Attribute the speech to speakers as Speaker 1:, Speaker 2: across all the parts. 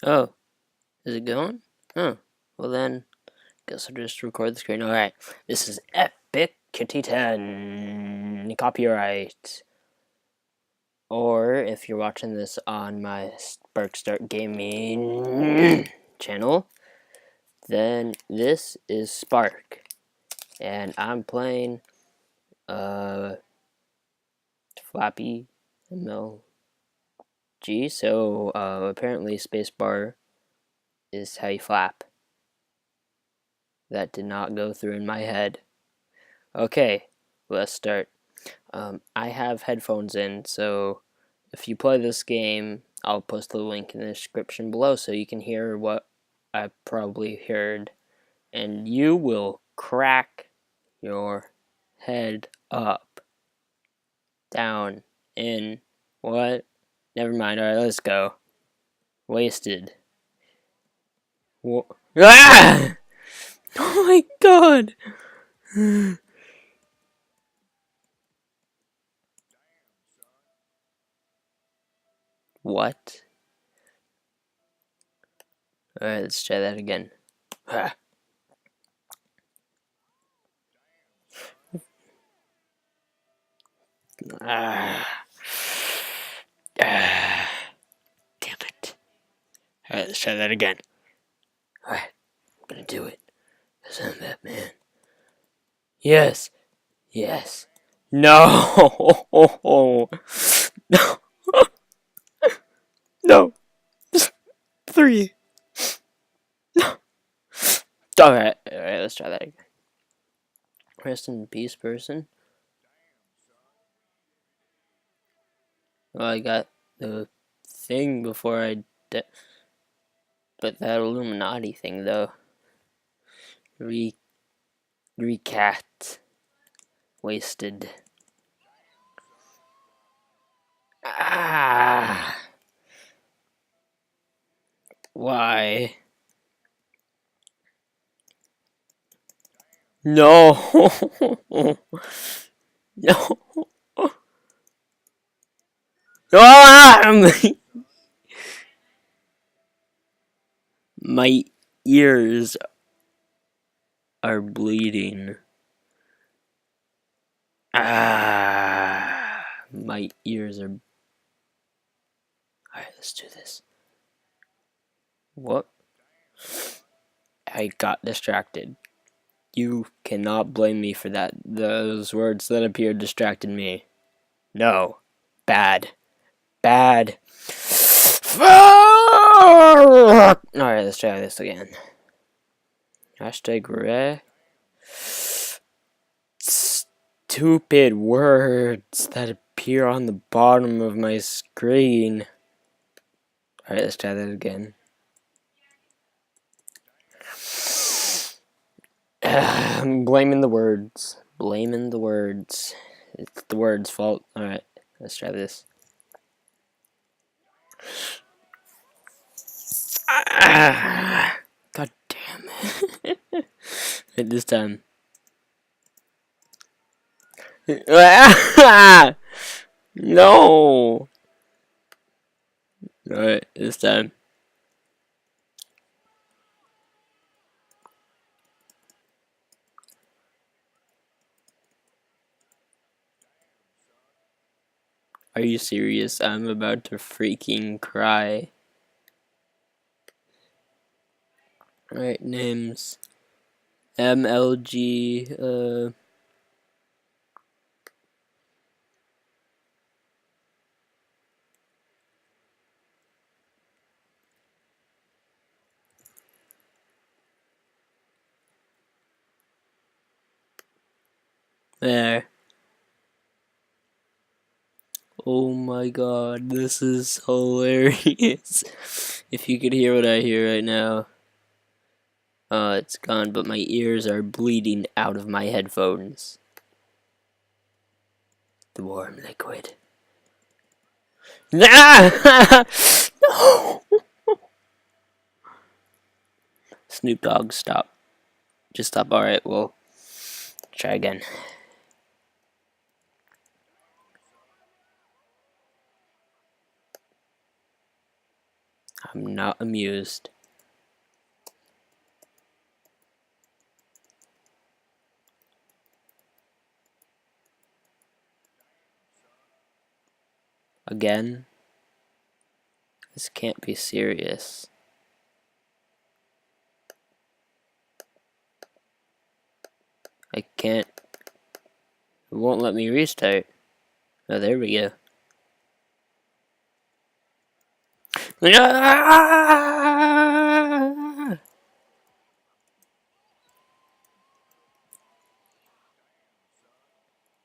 Speaker 1: Oh, is it going? Oh, well then, guess I'll just record the screen. Alright, this is Epic Kitty 10. Copyright. Or, if you're watching this on my Sparkstart Gaming channel, then this is Spark. And I'm playing, Flappy MLG, so, apparently spacebar is how you flap. That did not go through in my head. Okay, let's start. I have headphones in, so if you play this game, I'll post the link in the description below so you can hear what I probably heard, and you will crack your head up, down, in, what? Never mind, alright, let's go. Wasted. Ah! Oh my god! What? Alright, let's try that again. Ah. Ah. Ah. Damn it. Alright, let's try that again. Alright, I'm gonna do it. Because I'm Batman. Yes. Yes. No. No. No. 3. No. Alright, let's try that again. Rest in peace, person. Well, I got the thing before I did. But that Illuminati thing, though. Recat. Wasted. Ah. Why? No. No. Ah! My ears are bleeding. Ah, my ears are. Alright, let's do this. What? I got distracted. You cannot blame me for that. Those words that appeared distracted me. No. Bad. Bad. Alright, let's try this again. Hashtag re. Stupid words that appear on the bottom of my screen. Alright, let's try that again. I'm blaming the words. Blaming the words. It's the words' fault. Alright, let's try this. God damn it. Right, this time. No! Alright, this time. Are you serious? I'm about to freaking cry. Alright, names. MLG, there. Oh my god, this is hilarious. If you could hear what I hear right now. It's gone, but my ears are bleeding out of my headphones. The warm liquid. No! Snoop Dogg, stop. Just stop. Alright, we'll try again. I'm not amused. Again? This can't be serious. I can't. It won't let me restart. Oh, there we go.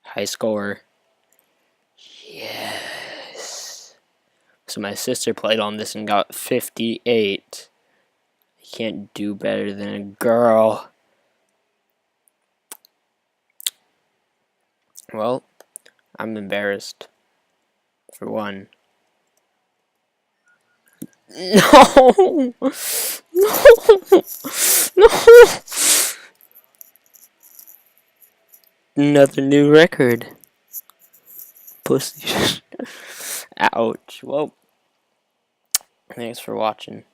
Speaker 1: High score. Yes. So my sister played on this and got 58. I can't do better than a girl. Well, I'm embarrassed. For one. No! No! No! Another new record. Pussy. Ouch. Well, thanks for watching.